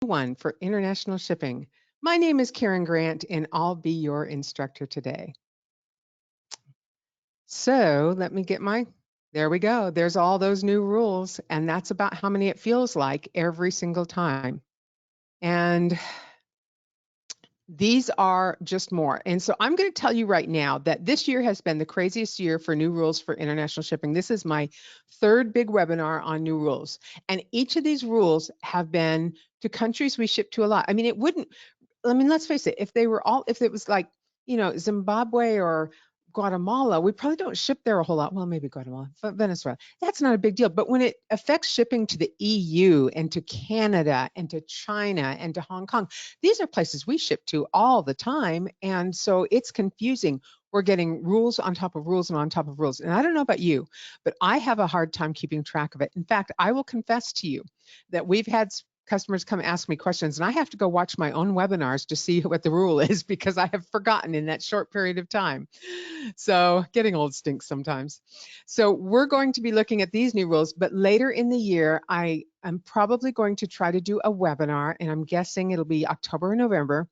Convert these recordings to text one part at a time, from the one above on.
One for international shipping. My name is Karen Grant, and I'll be your instructor today. So let me get there we go. There's all those new rules, and that's about how many it feels like every single time. And these are just more. And so I'm going to tell you right now that this year has been the craziest year for new rules for international shipping. This is my third big webinar on new rules. And each of these rules have been to countries we ship to a lot. I mean, let's face it, if it was like, Zimbabwe or Guatemala, we probably don't ship there a whole lot. Well, maybe Guatemala, but Venezuela, that's not a big deal. But when it affects shipping to the EU and to Canada and to China and to Hong Kong, these are places we ship to all the time. And so it's confusing. We're getting rules on top of rules and on top of rules. And I don't know about you, but I have a hard time keeping track of it. In fact, I will confess to you that we've had customers come ask me questions, and I have to go watch my own webinars to see what the rule is because I have forgotten in that short period of time. So getting old stinks sometimes. So we're going to be looking at these new rules, but later in the year, I'm probably going to try to do a webinar, and I'm guessing it'll be October or November,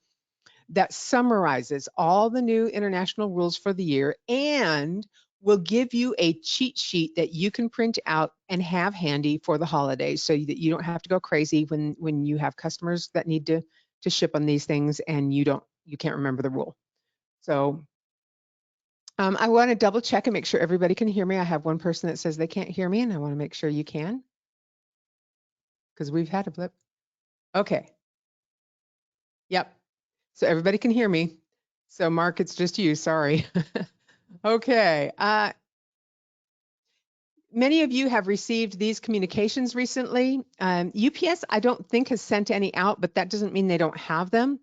that summarizes all the new international rules for the year and will give you a cheat sheet that you can print out and have handy for the holidays so that you don't have to go crazy when you have customers that need to ship on these things and you can't remember the rule. So I want to double check and make sure everybody can hear me. I have one person that says they can't hear me, and I want to make sure you can, because we've had a blip. Okay. Yep. So everybody can hear me. So Mark, it's just you, sorry. Okay. Many of you have received these communications recently. UPS, I don't think, has sent any out, but that doesn't mean they don't have them.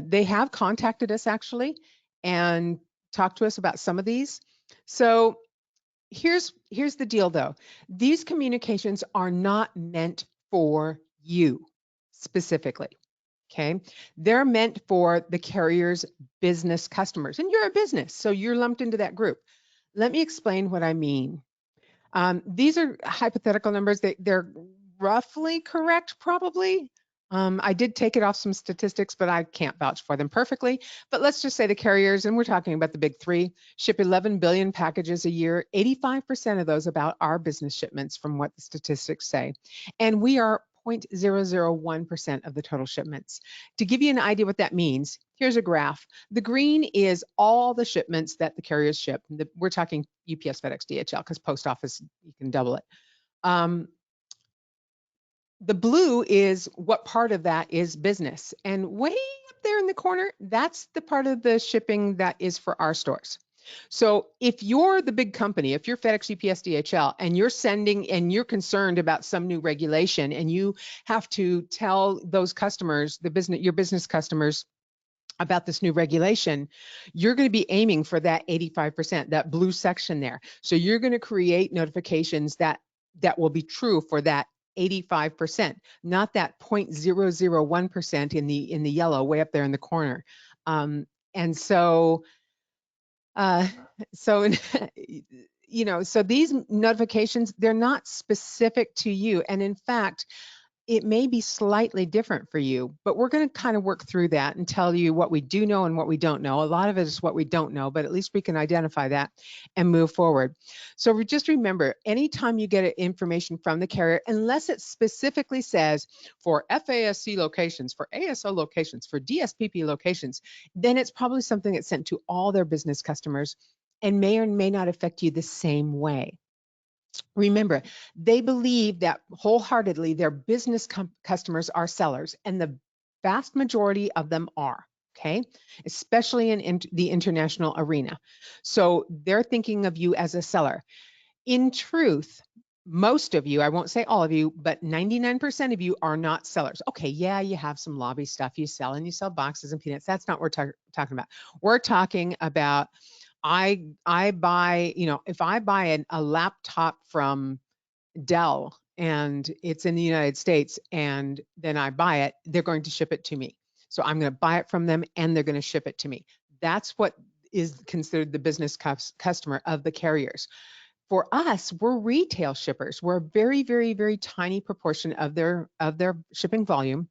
They have contacted us actually and talked to us about some of these. So here's the deal though. These communications are not meant for you specifically. Okay, they're meant for the carrier's business customers, and you're a business, so you're lumped into that group. Let me explain what I mean. These are hypothetical numbers. They're roughly correct, probably. I did take it off some statistics, but I can't vouch for them perfectly. But let's just say the carriers, and we're talking about the big three, ship 11 billion packages a year. 85% of those about our business shipments from what the statistics say. And we are 0.001% of the total shipments. To give you an idea what that means, here's a graph. The green is all the shipments that the carriers ship. We're talking UPS, FedEx, DHL, because post office, you can double it. The blue is what part of that is business. And way up there in the corner, that's the part of the shipping that is for our stores. So if you're the big company, if you're FedEx, UPS, DHL, and you're sending and you're concerned about some new regulation and you have to tell those customers, your business customers, about this new regulation, you're going to be aiming for that 85%, that blue section there. So you're going to create notifications that will be true for that 85%, not that 0.001% in the yellow way up there in the corner. And so so these notifications, they're not specific to you, and in fact it may be slightly different for you, but we're going to kind of work through that and tell you what we do know and what we don't know. A lot of it is what we don't know, but at least we can identify that and move forward. So just remember, anytime you get information from the carrier, unless it specifically says for FASC locations, for ASO locations, for DSPP locations, then it's probably something that's sent to all their business customers and may or may not affect you the same way. Remember, they believe that wholeheartedly their business customers are sellers, and the vast majority of them are, okay? Especially in the international arena. So they're thinking of you as a seller. In truth, most of you, I won't say all of you, but 99% of you are not sellers. Okay, yeah, you have some lobby stuff you sell, and you sell boxes and peanuts. That's not what we're talking about. We're talking about I buy, if I buy a laptop from Dell and it's in the United States and then I buy it, they're going to ship it to me. So I'm going to buy it from them and they're going to ship it to me. That's what is considered the business customer of the carriers. For us, we're retail shippers. We're a very, very, very tiny proportion of their shipping volume.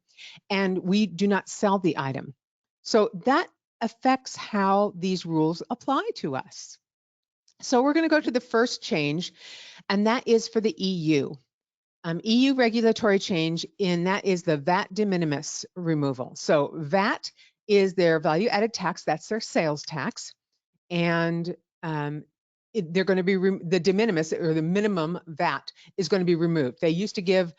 and we do not sell the item. So that affects how these rules apply to us. So we're going to go to the first change, and that is for the EU. EU regulatory change, and that is the VAT de minimis removal. So VAT is their value added tax, that's their sales tax, and they're going to be the de minimis, or the minimum VAT, is going to be removed. They used to give,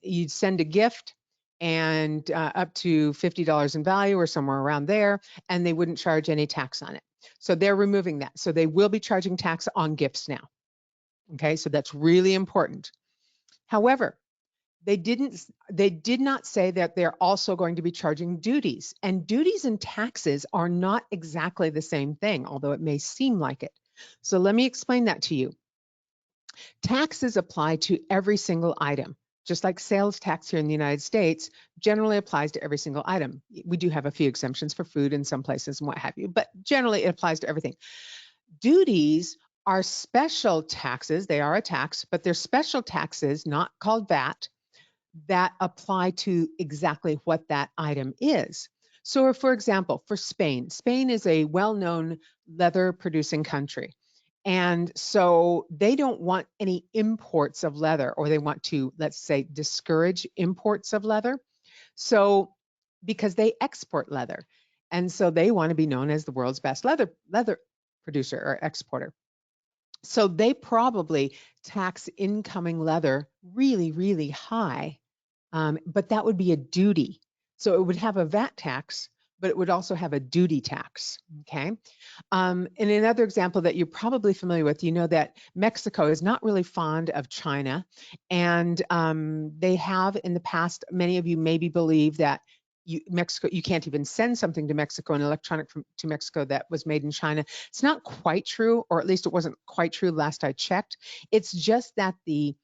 you'd send a gift and up to $50 in value or somewhere around there, and they wouldn't charge any tax on it. So they're removing that. So they will be charging tax on gifts now. Okay, so that's really important. However, they did not say that they're also going to be charging duties. And duties and taxes are not exactly the same thing, although it may seem like it. So let me explain that to you. Taxes apply to every single item. Just like sales tax here in the United States generally applies to every single item. We do have a few exemptions for food in some places and what have you, but generally it applies to everything. Duties are special taxes. They are a tax, but they're special taxes, not called VAT, that apply to exactly what that item is. So for example, for Spain, Spain is a well-known leather producing country. And so they don't want any imports of leather, or they want to, let's say, discourage imports of leather. So because they export leather. And so they want to be known as the world's best leather producer or exporter. So they probably tax incoming leather really, really high. But that would be a duty. So it would have a VAT tax, but it would also have a duty tax, okay? And another example that you're probably familiar with, you know that Mexico is not really fond of China. And they have in the past, many of you maybe believe that you can't even send something to Mexico, an electronic to Mexico that was made in China. It's not quite true, or at least it wasn't quite true last I checked. It's just that the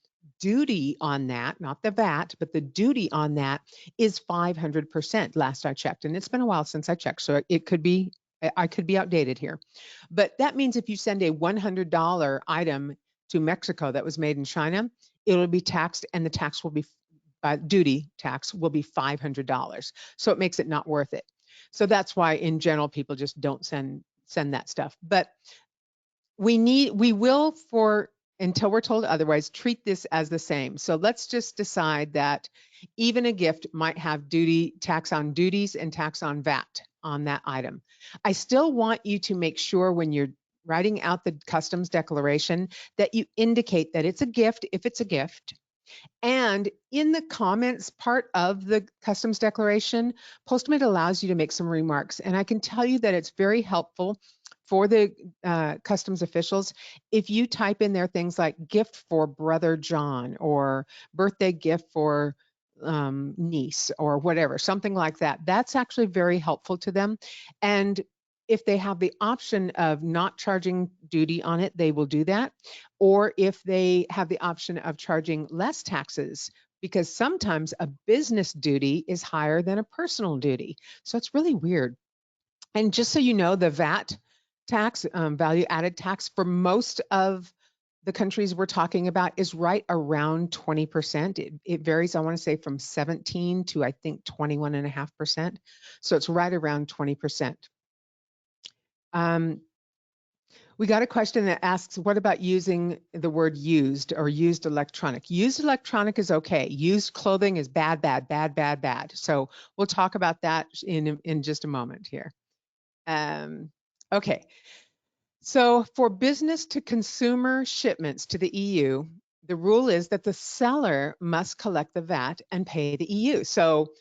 duty on that, not the VAT, but the duty on that is 500% last I checked. And it's been a while since I checked, so it could be, I could be outdated here. But that means if you send a $100 item to Mexico that was made in China, it'll be taxed, and the tax will be, duty tax will be $500. So it makes it not worth it. So that's why in general, people just don't send that stuff. But we will, for until we're told otherwise, treat this as the same. So let's just decide that even a gift might have tax on duties and tax on VAT on that item. I still want you to make sure when you're writing out the customs declaration that you indicate that it's a gift if it's a gift. And in the comments part of the customs declaration, Postmate allows you to make some remarks. And I can tell you that it's very helpful for the customs officials if you type in there things like gift for brother John, or birthday gift for niece, or whatever, something like that. That's actually very helpful to them. And if they have the option of not charging duty on it, they will do that. Or if they have the option of charging less taxes, because sometimes a business duty is higher than a personal duty. So it's really weird. And just so you know, the VAT tax, value added tax, for most of the countries we're talking about is right around 20%. It varies, I want to say, from 17 to I think 21.5%. So it's right around 20%. We got a question that asks, what about using the word used or used electronic? Used electronic is okay. Used clothing is bad, bad, bad, bad, bad. So we'll talk about that in just a moment here. Okay. So for business to consumer shipments to the EU, the rule is that the seller must collect the VAT and pay the EU. So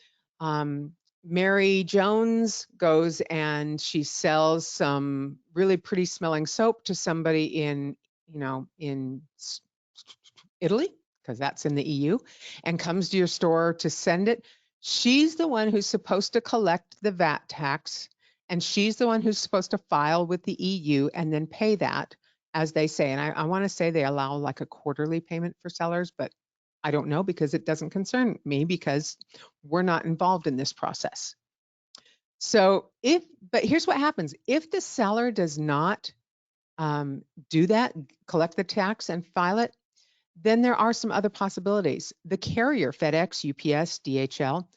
Mary Jones goes and she sells some really pretty smelling soap to somebody in Italy, because that's in the EU, and comes to your store to send it. She's the one who's supposed to collect the VAT tax, and she's the one who's supposed to file with the EU and then pay that, as they say. And I want to say they allow like a quarterly payment for sellers, but I don't know, because it doesn't concern me, because we're not involved in this process. So but here's what happens. If the seller does not do that, collect the tax and file it, then there are some other possibilities. The carrier, FedEx, UPS, DHL,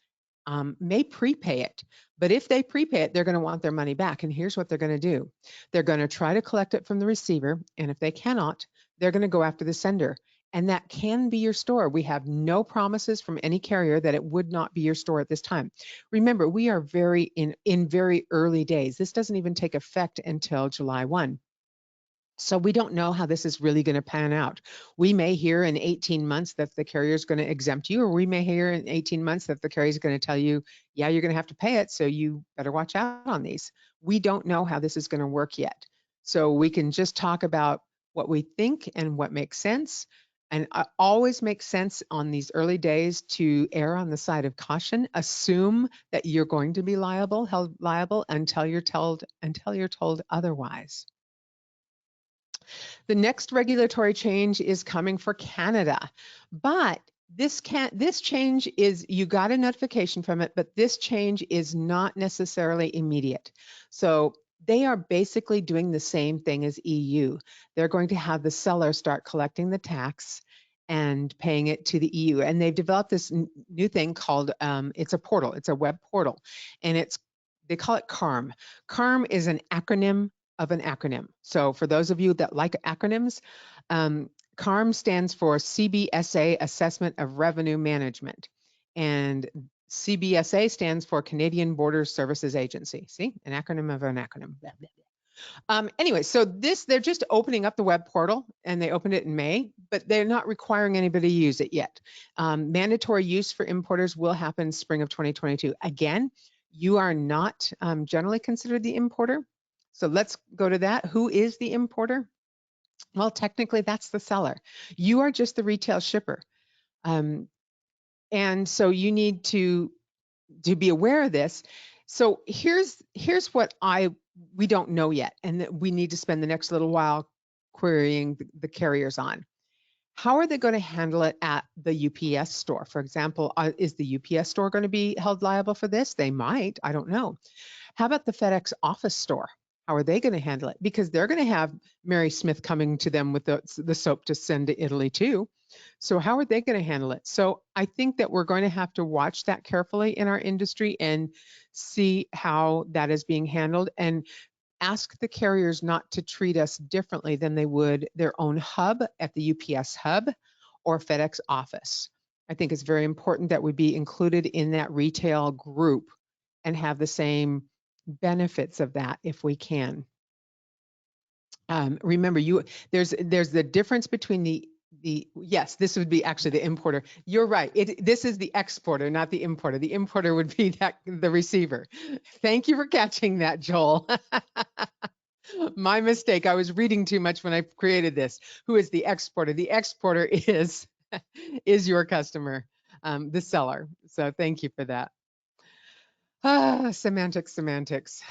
may prepay it. But if they prepay it, they're going to want their money back. And here's what they're going to do. They're going to try to collect it from the receiver. And if they cannot, they're going to go after the sender. And that can be your store. We have no promises from any carrier that it would not be your store at this time. Remember, we are in very early days. This doesn't even take effect until July 1. So we don't know how this is really going to pan out. We may hear in 18 months that the carrier is going to exempt you, or we may hear in 18 months that the carrier is going to tell you, yeah, you're going to have to pay it, so you better watch out on these. We don't know how this is going to work yet. So we can just talk about what we think and what makes sense. And it always makes sense on these early days to err on the side of caution. Assume that you're going to be held liable until you're told otherwise. The next regulatory change is coming for Canada, but this change is, you got a notification from it, but this change is not necessarily immediate. So they are basically doing the same thing as EU. They're going to have the seller start collecting the tax and paying it to the EU. And they've developed this new thing called, it's a portal, it's a web portal, and they call it CARM. CARM is an acronym of an acronym. So for those of you that like acronyms, CARM stands for CBSA Assessment of Revenue Management. And CBSA stands for Canadian Border Services Agency. See, an acronym of an acronym. Blah, blah, blah. Anyway, so they're just opening up the web portal, and they opened it in May, but they're not requiring anybody to use it yet. Mandatory use for importers will happen spring of 2022. Again, you are not generally considered the importer. So let's go to that. Who is the importer? Well, technically, that's the seller. You are just the retail shipper. And so you need to be aware of this. So here's what we don't know yet, and that we need to spend the next little while querying the carriers on. How are they going to handle it at the UPS store? For example, is the UPS store going to be held liable for this? They might, I don't know. How about the FedEx office store? How are they going to handle it? Because they're going to have Mary Smith coming to them with the soap to send to Italy too. So how are they going to handle it? So I think that we're going to have to watch that carefully in our industry and see how that is being handled, and ask the carriers not to treat us differently than they would their own hub at the UPS hub or FedEx office. I think it's very important that we be included in that retail group and have the same benefits of that if we can. Remember, there's the difference between yes, this would be actually the importer. You're right. This is the exporter, not the importer. The importer would be the receiver. Thank you for catching that, Joel. My mistake. I was reading too much when I created this. Who is the exporter? The exporter is your customer, the seller. So thank you for that. Semantics.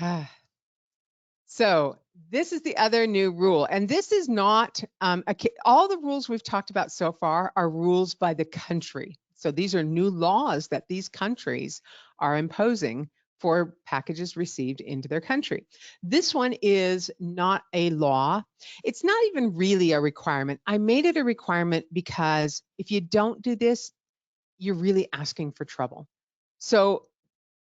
So this is the other new rule, and this is not all the rules we've talked about so far are rules by the country. So these are new laws that these countries are imposing for packages received into their country. This one is not a law. It's not even really a requirement. I made it a requirement because if you don't do this, you're really asking for trouble. So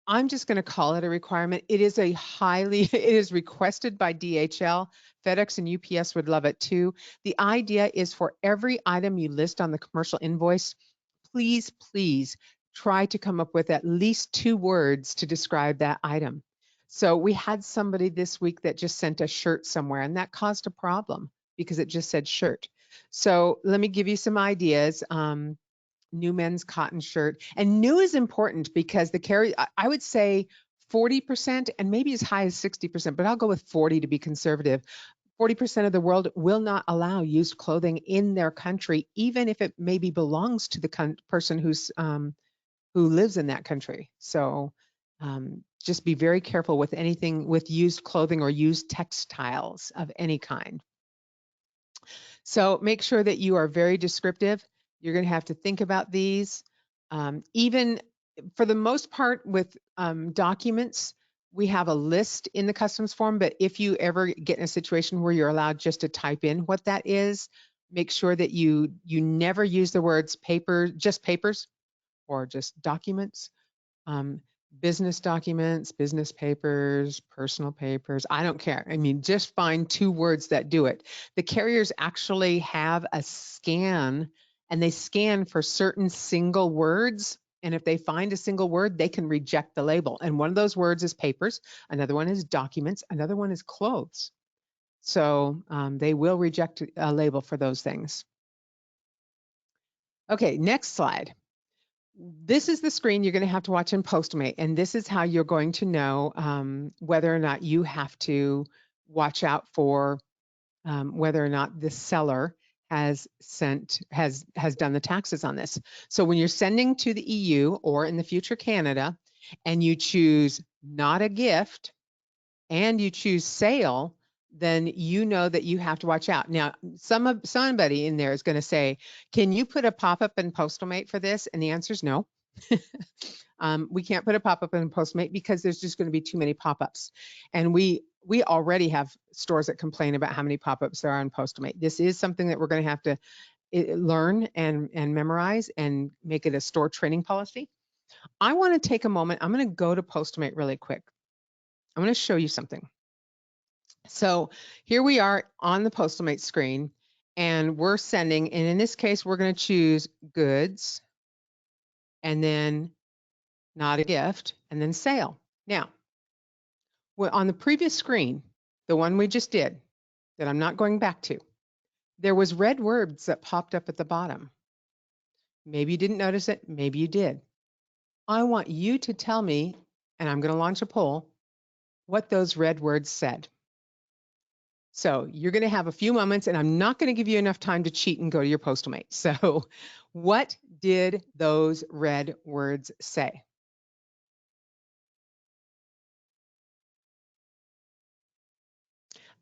I'm just going to call it a requirement. It is it is requested by DHL. FedEx and UPS would love it too. The idea is for every item you list on the commercial invoice, please try to come up with at least 2 words to describe that item. So we had somebody this week that just sent a shirt somewhere, and that caused a problem because it just said shirt. So let me give you some ideas. New men's cotton shirt. And new is important because I would say 40% and maybe as high as 60%, but I'll go with 40 to be conservative. 40% of the world will not allow used clothing in their country, even if it maybe belongs to the person who lives in that country. So just be very careful with anything with used clothing or used textiles of any kind. So make sure that you are very descriptive. You're going to have to think about these. Even for the most part with documents, we have a list in the customs form, but if you ever get in a situation where you're allowed just to type in what that is, make sure that you never use the words just papers or just documents. um, business documents, business papers, personal papers. I don't care. I mean, just find 2 words that do it. The carriers actually have a scan, and they scan for certain single words. And if they find a single word, they can reject the label. And one of those words is papers. Another one is documents. Another one is clothes. So they will reject a label for those things. Okay, next slide. This is the screen you're going to have to watch in Postmate, and this is how you're going to know whether or not you have to watch out for whether or not the seller has done the taxes on this. So when you're sending to the EU or in the future Canada, and you choose not a gift and you choose sale, then you know that you have to watch out. Now, somebody in there is going to say, "Can you put a pop-up in Postmate for this?" And the answer is no. We can't put a pop-up in Postmate because there's just going to be too many pop-ups. And we already have stores that complain about how many pop-ups there are on Postmate. This is something that we're going to have to learn and memorize and make it a store training policy. I want to take a moment. I'm going to go to Postmate really quick. I'm going to show you something. So here we are on the Postmate screen, and we're sending, and in this case, we're going to choose goods, and then not a gift, and then sale. Now, on the previous screen, the one we just did, that I'm not going back to, there was red words that popped up at the bottom. Maybe you didn't notice it, maybe you did. I want you to tell me, and I'm going to launch a poll, what those red words said. So you're going to have a few moments, and I'm not going to give you enough time to cheat and go to your Postmate. So what did those red words say?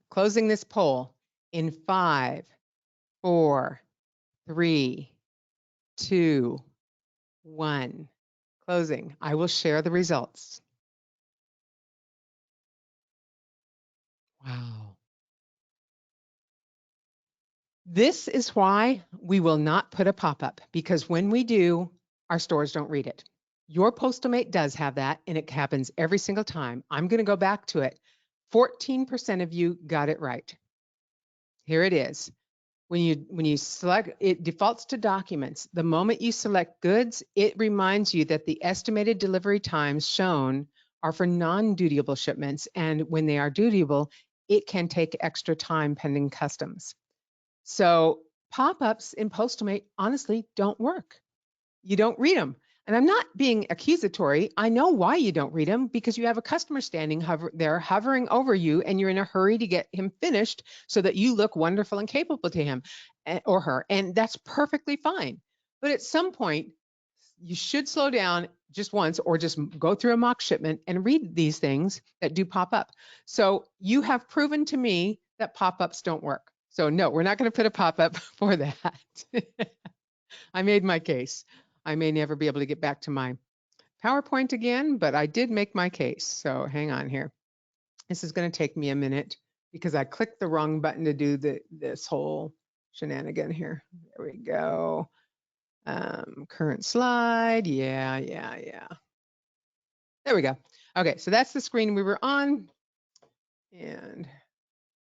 Closing this poll in 5, 4, 3, 2, 1. Closing. I will share the results. Wow. This is why we will not put a pop-up, because when we do, our stores don't read it. Your Postmate does have that, and it happens every single time. I'm going to go back to it. 14% of you got it right. Here it is. When you select, it defaults to documents. The moment you select goods, it reminds you that the estimated delivery times shown are for non-dutiable shipments, and when they are dutiable, it can take extra time pending customs. So pop-ups in Postmate honestly don't work. You don't read them. And I'm not being accusatory. I know why you don't read them, because you have a customer standing there hovering over you, and you're in a hurry to get him finished so that you look wonderful and capable to him or her. And that's perfectly fine. But at some point, you should slow down just once, or just go through a mock shipment and read these things that do pop up. So you have proven to me that pop-ups don't work. So no, we're not going to put a pop-up for that. I made my case. I may never be able to get back to my PowerPoint again, but I did make my case. So hang on here. This is going to take me a minute because I clicked the wrong button to do this whole shenanigan here. There we go. Current slide. Yeah. There we go. Okay, so that's the screen we were on. And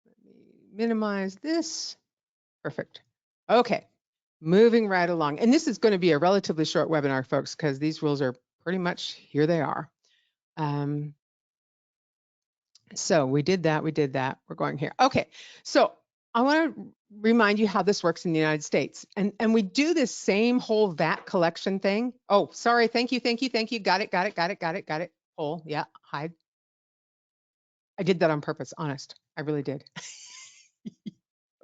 let me minimize this. Perfect. Okay, moving right along. And this is going to be a relatively short webinar, folks, because these rules are pretty much, here they are. So we did that, we're going here. Okay, so I want to remind you how this works in the United States. And we do this same whole VAT collection thing. Oh, sorry, thank you. Got it. Poll, yeah, hide. I did that on purpose, honest. I really did.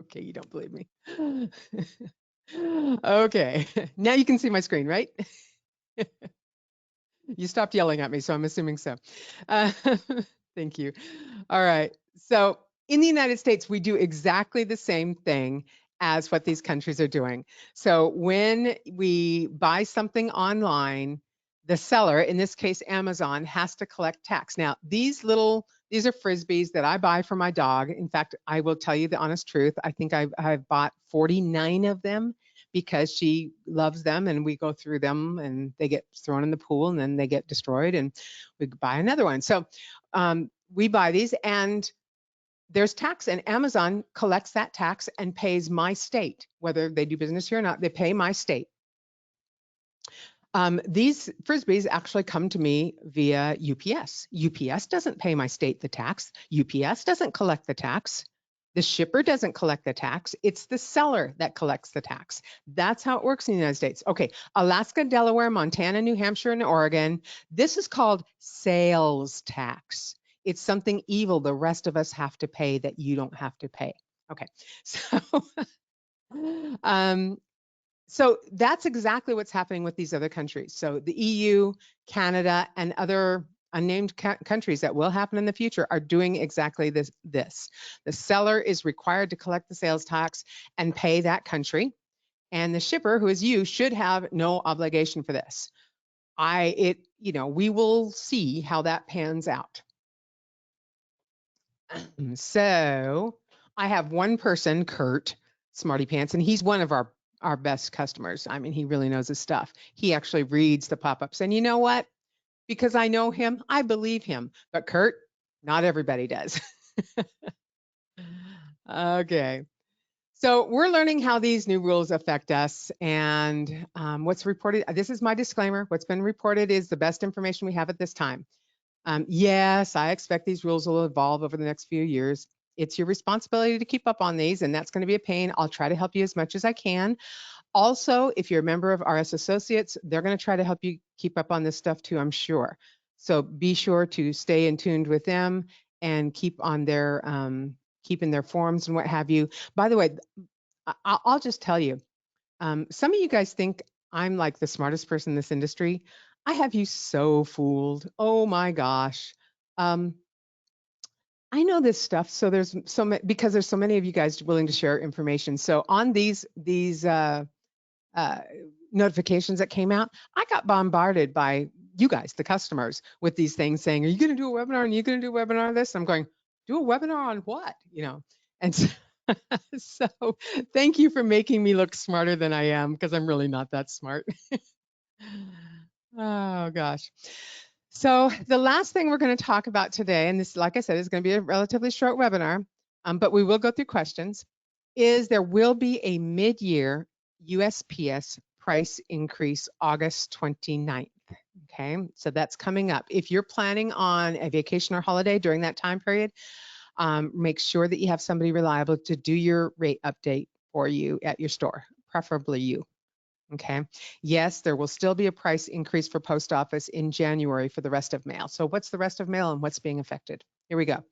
Okay, you don't believe me. Okay, now you can see my screen, right? You stopped yelling at me, so I'm assuming so. Thank you. All right. So in the United States, we do exactly the same thing as what these countries are doing. So when we buy something online, the seller, in this case Amazon, has to collect tax. Now, these are Frisbees that I buy for my dog. In fact, I will tell you the honest truth. I think I've bought 49 of them, because she loves them, and we go through them and they get thrown in the pool and then they get destroyed and we buy another one. So we buy these, and there's tax, and Amazon collects that tax and pays my state, whether they do business here or not, they pay my state. These Frisbees actually come to me via UPS. UPS doesn't pay my state the tax. UPS doesn't collect the tax. The shipper doesn't collect the tax. It's the seller that collects the tax. That's how it works in the United States. Okay, Alaska, Delaware, Montana, New Hampshire, and Oregon. This is called sales tax. It's something evil the rest of us have to pay that you don't have to pay. Okay, so so that's exactly what's happening with these other countries. So the EU, Canada, and other unnamed countries that will happen in the future are doing exactly this. The seller is required to collect the sales tax and pay that country, and the shipper, who is you, should have no obligation for this. We will see how that pans out. So I have one person, Kurt Smarty Pants, and he's one of our best customers. I mean, he really knows his stuff. He actually reads the pop-ups. And you know what? Because I know him, I believe him. But Kurt, not everybody does. Okay. So we're learning how these new rules affect us, and what's reported. This is my disclaimer. What's been reported is the best information we have at this time. Yes, I expect these rules will evolve over the next few years. It's your responsibility to keep up on these, and that's going to be a pain. I'll try to help you as much as I can. Also, if you're a member of RS Associates, they're going to try to help you keep up on this stuff too, I'm sure. So be sure to stay in tuned with them and keep on their keeping their forums and what have you. By the way, I'll just tell you, some of you guys think I'm like the smartest person in this industry. I have you so fooled. Oh my gosh. I know this stuff. So there's because there's so many of you guys willing to share information. So on these notifications that came out, I got bombarded by you guys, the customers, with these things saying, "Are you going to do a webinar? And are you going to do a webinar on this?" I'm going, "Do a webinar on what?" And so thank you for making me look smarter than I am, because I'm really not that smart. Oh gosh. So the last thing we're going to talk about today, and this, like I said, is going to be a relatively short webinar, but we will go through questions, is there will be a mid-year USPS price increase August 29th. Okay, so that's coming up. If you're planning on a vacation or holiday during that time period, make sure that you have somebody reliable to do your rate update for you at your store, preferably you. Okay. Yes, there will still be a price increase for post office in January for the rest of mail. So what's the rest of mail and what's being affected? Here we go.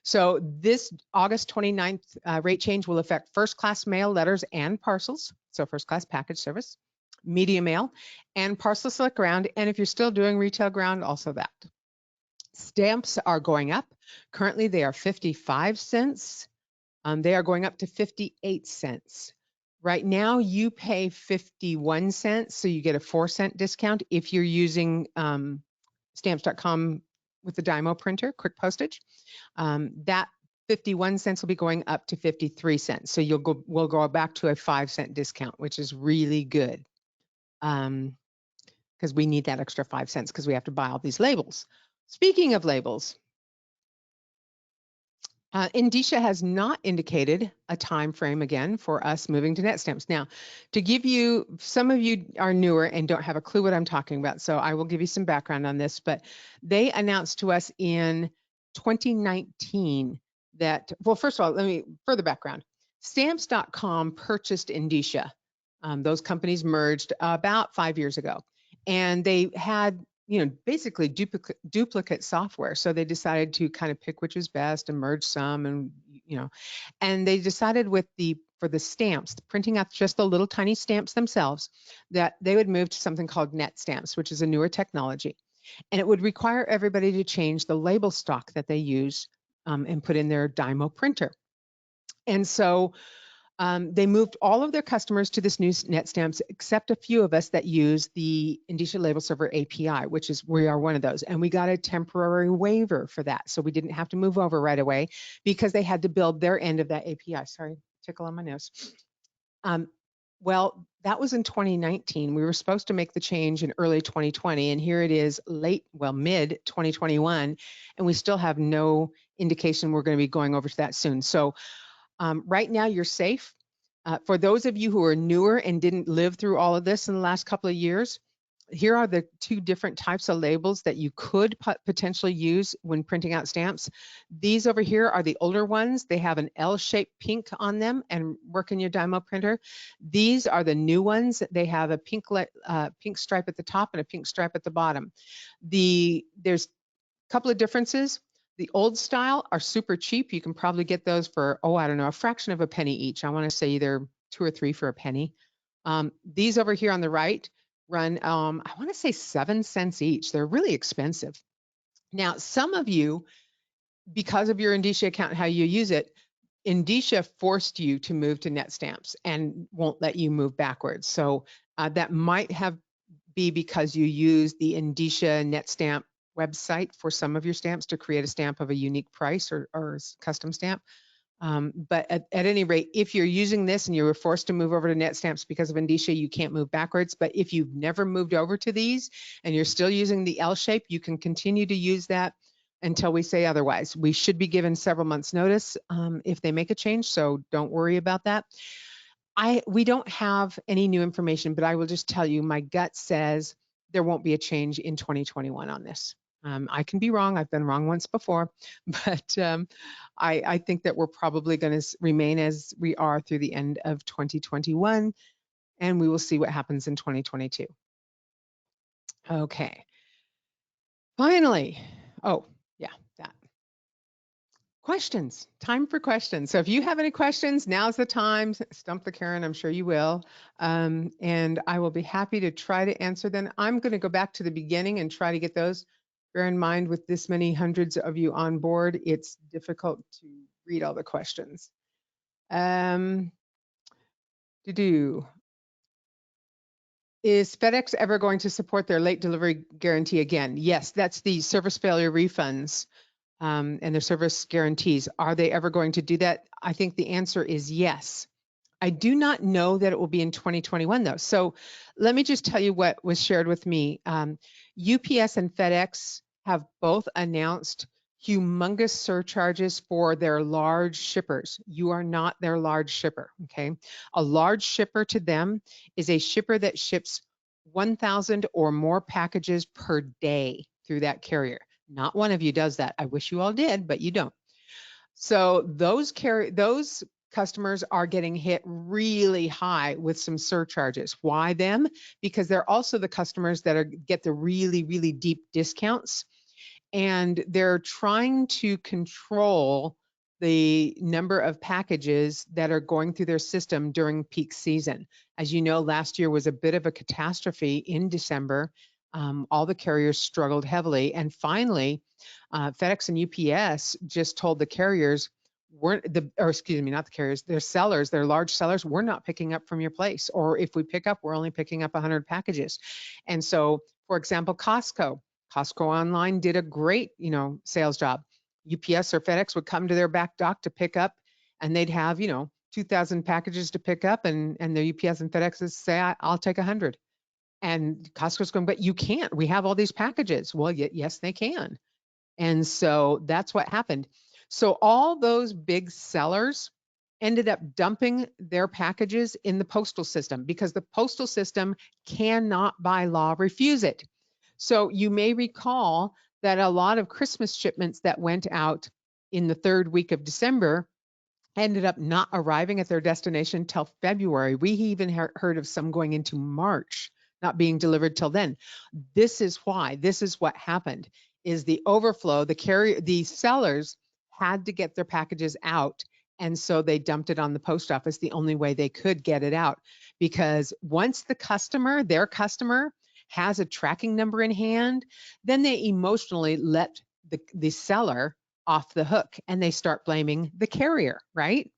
So this August 29th rate change will affect first class mail, letters, and parcels. So first class package service, media mail, and parcel select ground. And if you're still doing retail ground, also that. Stamps are going up. Currently, they are 55 cents. They are going up to 58 cents. Right now, you pay 51 cents, so you get a 4-cent discount if you're using stamps.com with the Dymo printer, quick postage. That 51 cents will be going up to 53 cents. So we'll go back to a 5-cent discount, which is really good, because we need that extra 5 cents because we have to buy all these labels. Speaking of labels, Indicia has not indicated a time frame again for us moving to NetStamps. Now, to give you, some of you are newer and don't have a clue what I'm talking about, so I will give you some background on this, but they announced to us in 2019 that, well, first of all, let me further background. Stamps.com purchased Indicia. Those companies merged about 5 years ago, and they had basically duplicate software. So they decided to kind of pick which was best and merge some, and they decided for the stamps, printing out just the little tiny stamps themselves, that they would move to something called NetStamps, which is a newer technology. And it would require everybody to change the label stock that they use and put in their Dymo printer. And so they moved all of their customers to this new NetStamps, except a few of us that use the Indicia Label Server API, which is, we are one of those. And we got a temporary waiver for that. So we didn't have to move over right away because they had to build their end of that API. Sorry, tickle on my nose. Well, that was in 2019. We were supposed to make the change in early 2020, and here it is mid 2021, and we still have no indication we're going to be going over to that soon. So right now, you're safe. For those of you who are newer and didn't live through all of this in the last couple of years, here are the two different types of labels that you could potentially use when printing out stamps. These over here are the older ones. They have an L-shaped pink on them and work in your Dymo printer. These are the new ones. They have a pink stripe at the top and a pink stripe at the bottom. There's a couple of differences. The old style are super cheap. You can probably get those for, I don't know, a fraction of a penny each. I want to say either 2 or 3 for a penny. These over here on the right run, I want to say 7 cents each. They're really expensive. Now, some of you, because of your Indicia account and how you use it, Indicia forced you to move to net stamps and won't let you move backwards. So that might be because you use the Indicia net stamp website for some of your stamps to create a stamp of a unique price or custom stamp. But at any rate, if you're using this and you were forced to move over to net stamps because of Indicia, you can't move backwards. But if you've never moved over to these and you're still using the L shape, you can continue to use that until we say otherwise. We should be given several months notice if they make a change, so don't worry about that. We don't have any new information, but I will just tell you, my gut says there won't be a change in 2021 on this. I can be wrong. I've been wrong once before, but I think that we're probably going to remain as we are through the end of 2021, and we will see what happens in 2022. Okay. Finally, that. Questions, time for questions. So if you have any questions, now's the time. Stump the Karen, I'm sure you will. And I will be happy to try to answer them. I'm going to go back to the beginning and try to get those. Bear in mind, with this many hundreds of you on board, it's difficult to read all the questions. Is FedEx ever going to support their late delivery guarantee again? Yes, that's the service failure refunds and their service guarantees. Are they ever going to do that? I think the answer is yes. I do not know that it will be in 2021 though. So let me just tell you what was shared with me. UPS and FedEx have both announced humongous surcharges for their large shippers. You are not their large shipper, okay? A large shipper to them is a shipper that ships 1,000 or more packages per day through that carrier. Not one of you does that. I wish you all did, but you don't. So those customers are getting hit really high with some surcharges. Why them? Because they're also the customers that get the really, really deep discounts. And they're trying to control the number of packages that are going through their system during peak season. As you know, last year was a bit of a catastrophe in December. All the carriers struggled heavily. And finally, FedEx and UPS just told the carriers, not the carriers, their sellers, their large sellers, we're not picking up from your place. Or if we pick up, we're only picking up 100 packages. And so, for example, Costco Online did a great, sales job. UPS or FedEx would come to their back dock to pick up, and they'd have, 2,000 packages to pick up, and the UPS and FedEx would say, I'll take 100. And Costco's going, but you can't. We have all these packages. Well, yes, they can. And so that's what happened. So all those big sellers ended up dumping their packages in the postal system because the postal system cannot by law refuse it. So you may recall that a lot of Christmas shipments that went out in the 3rd week of December ended up not arriving at their destination till February. We even heard of some going into March, not being delivered till then. This is why. This is what happened, is the overflow. The sellers had to get their packages out, and so they dumped it on the post office, the only way they could get it out. Because once their customer, has a tracking number in hand, then they emotionally let the seller off the hook and they start blaming the carrier, right?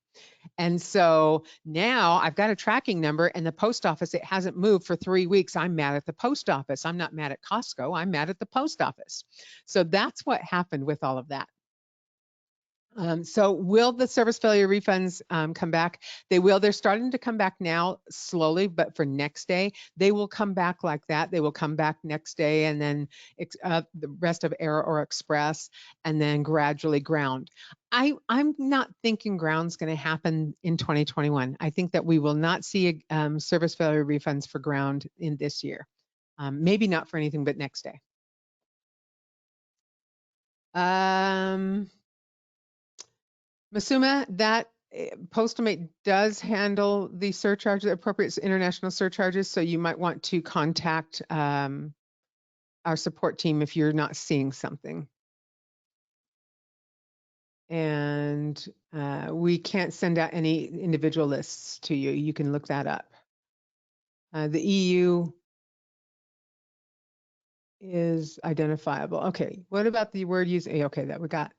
And so now I've got a tracking number and the post office, it hasn't moved for 3 weeks. I'm mad at the post office. I'm not mad at Costco. I'm mad at the post office. So that's what happened with all of that. So will the service failure refunds come back? They will. They're starting to come back now slowly, but for next day, they will come back like that. They will come back next day and then the rest of Air or Express and then gradually ground. I'm not thinking ground's going to happen in 2021. I think that we will not see service failure refunds for ground in this year. Maybe not for anything but next day. Masuma, that Postamate does handle the surcharge, the appropriate international surcharges, so you might want to contact our support team if you're not seeing something. And we can't send out any individual lists to you. You can look that up. The EU is identifiable. Okay, what about the word use? Okay, that we got.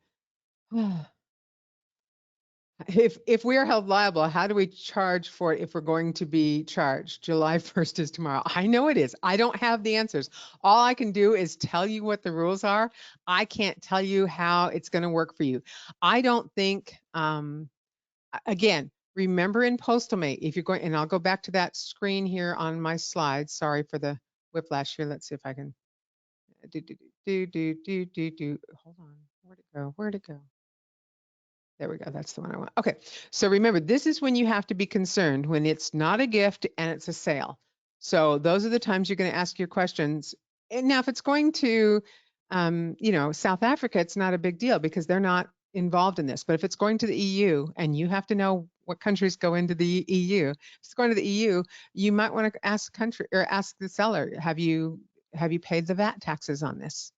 If we are held liable, how do we charge for it if we're going to be charged? July 1st is tomorrow. I know it is. I don't have the answers. All I can do is tell you what the rules are. I can't tell you how it's going to work for you. I don't think, again, remember in Postalmate, if you're going, and I'll go back to that screen here on my slides. Sorry for the whiplash here. Let's see if I can Hold on. Where'd it go? Where'd it go? There we go. That's the one I want. Okay. So remember, this is when you have to be concerned when it's not a gift and it's a sale. So those are the times you're going to ask your questions. And now if it's going to, South Africa, it's not a big deal because they're not involved in this. But if it's going to the EU and you have to know what countries go into the EU, if it's going to the EU, you might want to ask the country or ask the seller, have you paid the VAT taxes on this?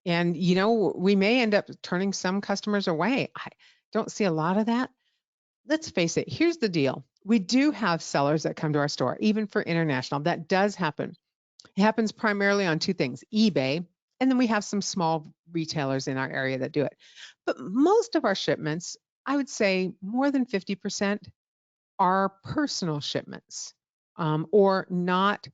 And, we may end up turning some customers away. I don't see a lot of that. Let's face it, here's the deal. We do have sellers that come to our store, even for international. That does happen. It happens primarily on two things, eBay, and then we have some small retailers in our area that do it. But most of our shipments, I would say more than 50% are personal shipments or not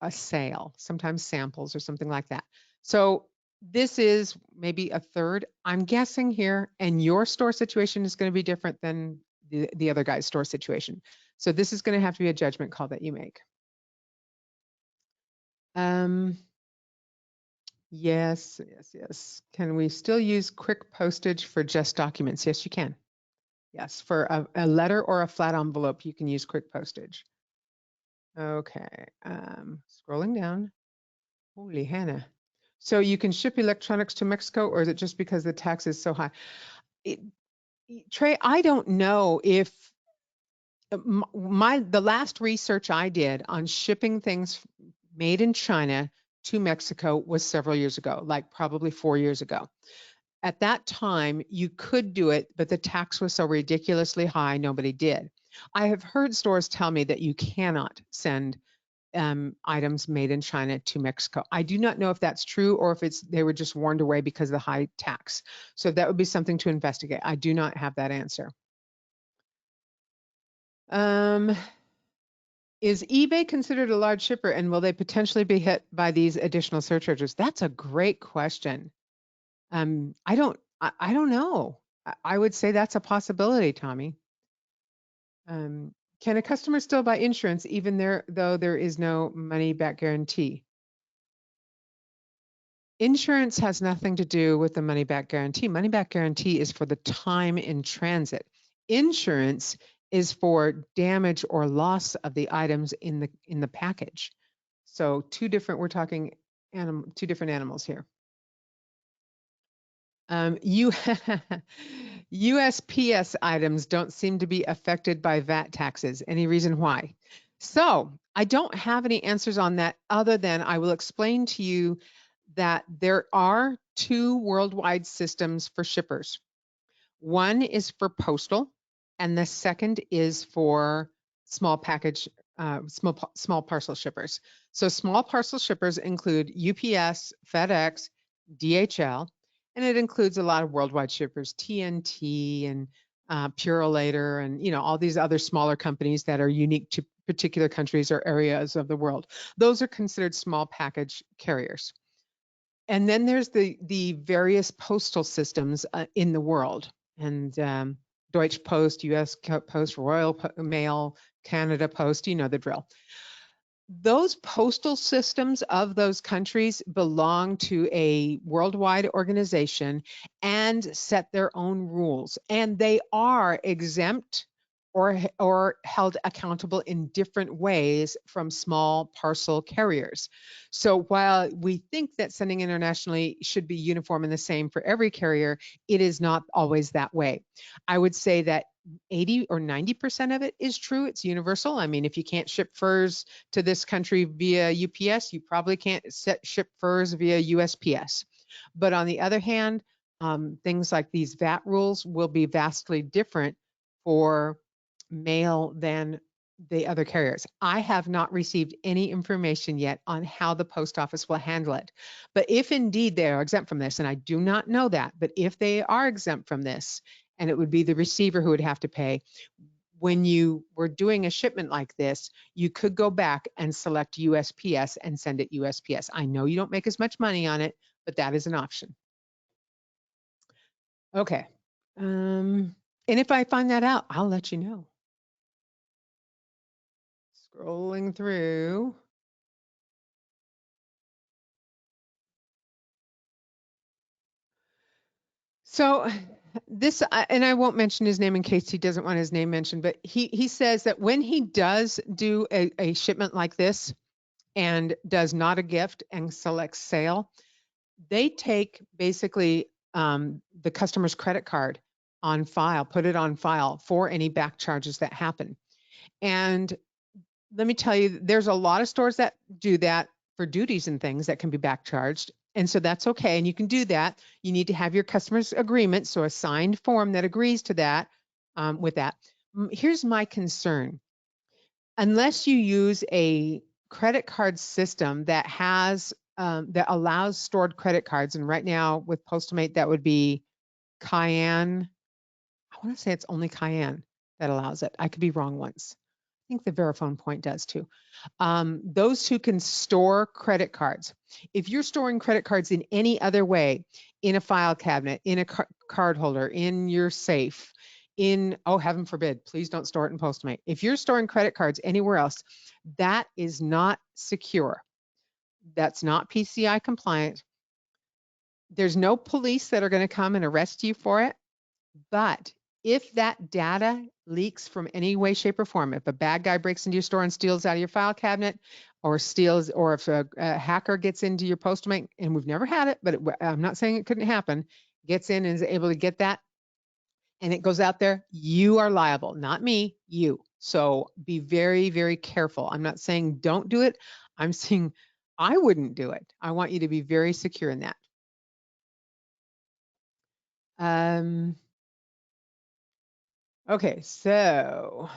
a sale, sometimes samples or something like that. So this is maybe a third, I'm guessing here, and your store situation is going to be different than the other guy's store situation. So this is going to have to be a judgment call that you make. Yes. Can we still use quick postage for just documents? Yes, you can. Yes, for a letter or a flat envelope, you can use quick postage. Okay, scrolling down. Holy Hannah. So you can ship electronics to Mexico, or is it just because the tax is so high? Trey, I don't know if the last research I did on shipping things made in China to Mexico was several years ago, like probably 4 years ago. At that time, you could do it, but the tax was so ridiculously high, nobody did. I have heard stores tell me that you cannot send items made in China to Mexico. I do not know if that's true or if they were just warned away because of the high tax. So that would be something to investigate. I do not have that answer. Is eBay considered a large shipper and will they potentially be hit by these additional surcharges? That's a great question. I don't know. I would say that's a possibility, Tommy. Can a customer still buy insurance even though there is no money back guarantee? Insurance has nothing to do with the money back guarantee. Money back guarantee is for the time in transit. Insurance is for damage or loss of the items in the package. So we're talking two different animals here. USPS items don't seem to be affected by VAT taxes. Any reason why? So I don't have any answers on that other than I will explain to you that there are two worldwide systems for shippers. One is for postal, and the second is for small package, small parcel shippers. So small parcel shippers include UPS, FedEx, DHL, and it includes a lot of worldwide shippers, TNT and Purolator, and all these other smaller companies that are unique to particular countries or areas of the world. Those are considered small package carriers. And then there's the various postal systems in the world, and Deutsche Post, U.S. Post, Royal Mail, Canada Post, you know the drill. Those postal systems of those countries belong to a worldwide organization and set their own rules, and they are exempt or held accountable in different ways from small parcel carriers. So while we think that sending internationally should be uniform and the same for every carrier, it is not always that way. I would say that 80 or 90% of it is true. It's universal. I mean, if you can't ship furs to this country via UPS, you probably can't ship furs via USPS. But on the other hand, things like these VAT rules will be vastly different for mail than the other carriers. I have not received any information yet on how the post office will handle it. But if indeed they are exempt from this, and I do not know that, but if they are exempt from this, and it would be the receiver who would have to pay, when you were doing a shipment like this, you could go back and select USPS and send it USPS. I know you don't make as much money on it, but that is an option. Okay. And if I find that out, I'll let you know. Scrolling through. So this, and I won't mention his name in case he doesn't want his name mentioned, but he says that when he does do a shipment like this and does not a gift and selects sale, they take basically the customer's credit card on file, put it on file for any back charges that happen. And let me tell you, there's a lot of stores that do that for duties and things that can be back charged. And so that's okay. And you can do that. You need to have your customer's agreement, so a signed form that agrees to that with that. Here's my concern. Unless you use a credit card system that has that allows stored credit cards, and right now with Postmate that would be Cayenne. I want to say it's only Cayenne that allows it. I could be wrong once. I think the Verifone Point does too. Those who can store credit cards. If you're storing credit cards in any other way, in a file cabinet, in a card holder, in your safe, in, oh, heaven forbid, please don't store it in Postmate. If you're storing credit cards anywhere else, that is not secure. That's not PCI compliant. There's no police that are going to come and arrest you for it. But if that data leaks from any way, shape, or form, if a bad guy breaks into your store and steals out of your file cabinet, or steals, or if a hacker gets into your Postmate, and we've never had it, but I'm not saying it couldn't happen, gets in and is able to get that, and it goes out there, you are liable, not me, you. So be very, very careful. I'm not saying don't do it. I'm saying I wouldn't do it. I want you to be very secure in that. Okay, so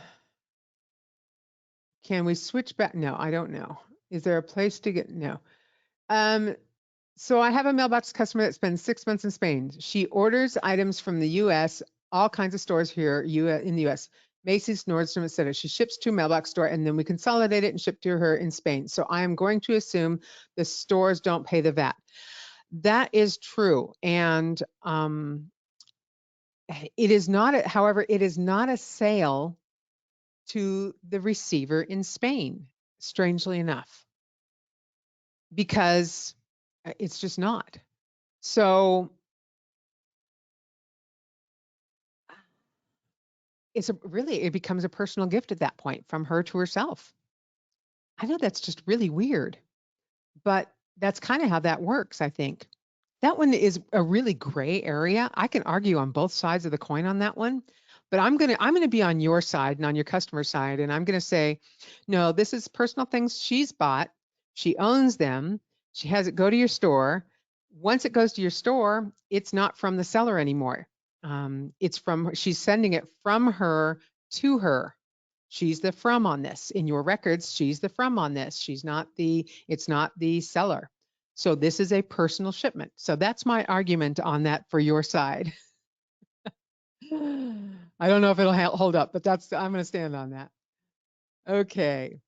can we switch back? No, I don't know. Is there a place to get? No. Um, so I have a mailbox customer that spends 6 months in Spain. She orders items from the US, all kinds of stores here in the US, Macy's, Nordstrom, etc. She ships to a mailbox store and then we consolidate it and ship to her in Spain. So I am going to assume the stores don't pay the VAT. That is true. And it is not, however, it is not a sale to the receiver in Spain, strangely enough, because it's just not. So it becomes a personal gift at that point from her to herself. I know that's just really weird, but that's kind of how that works, I think. That one is a really gray area. I can argue on both sides of the coin on that one, but I'm gonna be on your side and on your customer side, and I'm gonna say, no, this is personal things she's bought. She owns them. She has it go to your store. Once it goes to your store, it's not from the seller anymore. It's from she's sending it from her to her. She's the from on this. In your records, she's the from on this. It's not the seller. So this is a personal shipment. So that's my argument on that for your side. I don't know if it'll hold up, but I'm going to stand on that. Okay.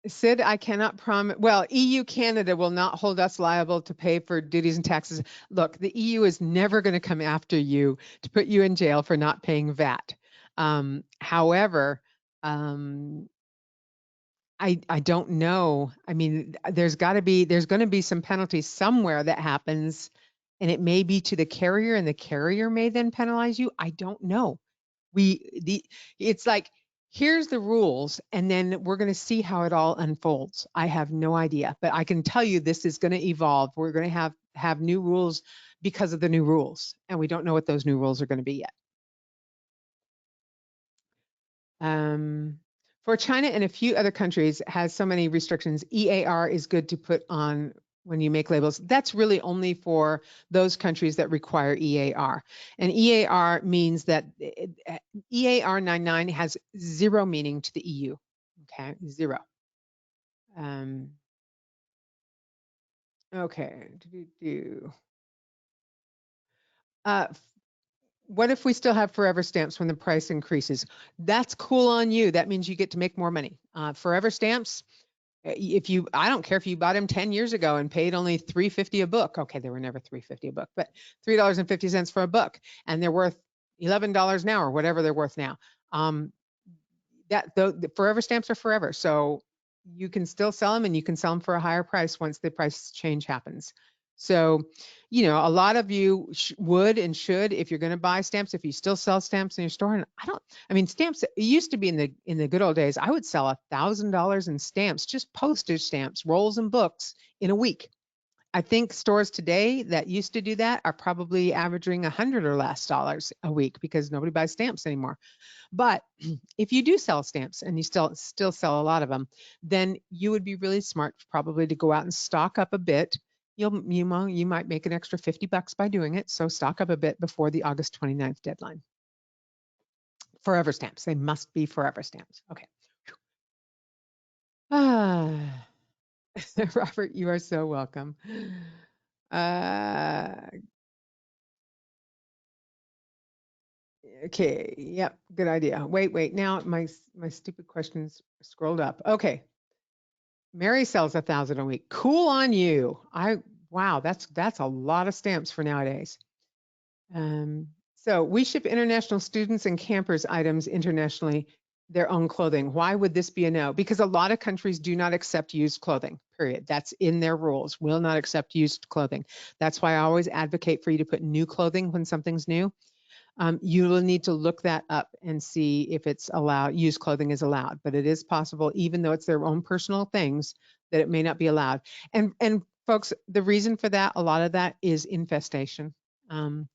Sid, I cannot promise. Well, EU Canada will not hold us liable to pay for duties and taxes. Look, the EU is never going to come after you to put you in jail for not paying VAT. However, um, I don't know. I mean, there's going to be some penalty somewhere that happens, and it may be to the carrier, and the carrier may then penalize you. I don't know. The it's like, here's the rules, and then we're going to see how it all unfolds. I have no idea, but I can tell you this is going to evolve. We're going to have new rules because of the new rules, and we don't know what those new rules are going to be yet. Um, for China and a few other countries has so many restrictions, EAR is good to put on when you make labels. That's really only for those countries that require EAR. And EAR means that EAR 99 has zero meaning to the EU. Okay, zero. Um, okay. Uh, what if we still have forever stamps when the price increases? That's cool on you. That means you get to make more money. Forever stamps, if you, I don't care if you bought them 10 years ago and paid only $3.50 a book. Okay, they were never $3.50 a book, but $3.50 for a book, and they're worth $11 now or whatever they're worth now. That the forever stamps are forever, so you can still sell them, and you can sell them for a higher price once the price change happens. So, a lot of you would and should, if you're going to buy stamps, if you still sell stamps in your store. And I mean, stamps, it used to be in the good old days, I would sell $1,000 in stamps, just postage stamps, rolls and books in a week. I think stores today that used to do that are probably averaging $100 or less dollars a week because nobody buys stamps anymore. But if you do sell stamps and you still sell a lot of them, then you would be really smart probably to go out and stock up a bit. You might make an extra $50 by doing it. So stock up a bit before the August 29th deadline. Forever stamps. They must be forever stamps. Okay. Ah, Robert, you are so welcome. Uh, okay. Yep. Good idea. Wait. Now my stupid questions scrolled up. Okay. Mary sells 1,000 a week. Cool on you. Wow, that's a lot of stamps for nowadays. So we ship international students and campers items internationally, their own clothing. Why would this be a no? Because a lot of countries do not accept used clothing, period. That's in their rules, will not accept used clothing. That's why I always advocate for you to put new clothing when something's new. You will need to look that up and see if it's allowed, used clothing is allowed, but it is possible, even though it's their own personal things, that it may not be allowed. And folks, the reason for that, a lot of that is infestation. Um,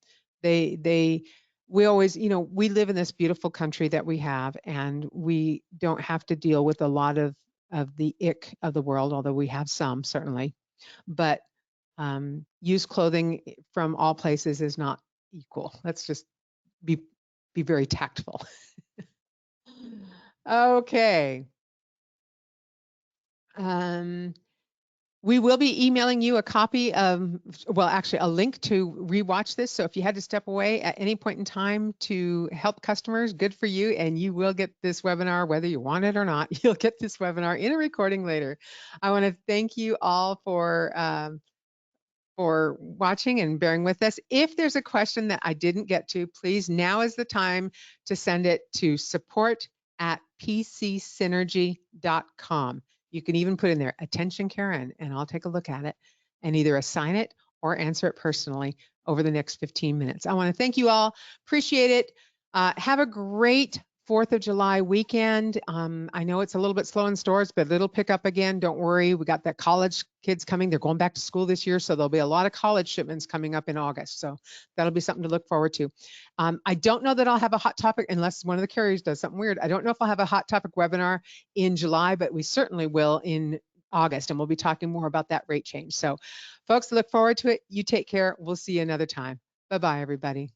they we always, we live in this beautiful country that we have, and we don't have to deal with a lot of the ick of the world, although we have some certainly. But used clothing from all places is not equal. Let's just be very tactful. Okay. Um, we will be emailing you a copy of, well, actually a link to rewatch this. So if you had to step away at any point in time to help customers, good for you. And you will get this webinar, whether you want it or not, you'll get this webinar in a recording later. I want to thank you all for watching and bearing with us. If there's a question that I didn't get to, please, now is the time to send it to support@pcsynergy.com. You can even put in there, attention Karen, and I'll take a look at it and either assign it or answer it personally over the next 15 minutes. I want to thank you all. Appreciate it. Have a great 4th of July weekend. I know it's a little bit slow in stores, but it'll pick up again. Don't worry. We got that college kids coming. They're going back to school this year, so there'll be a lot of college shipments coming up in August. So that'll be something to look forward to. I don't know that I'll have a hot topic unless one of the carriers does something weird. I don't know if I'll have a hot topic webinar in July, but we certainly will in August, and we'll be talking more about that rate change. So folks, look forward to it. You take care. We'll see you another time. Bye-bye, everybody.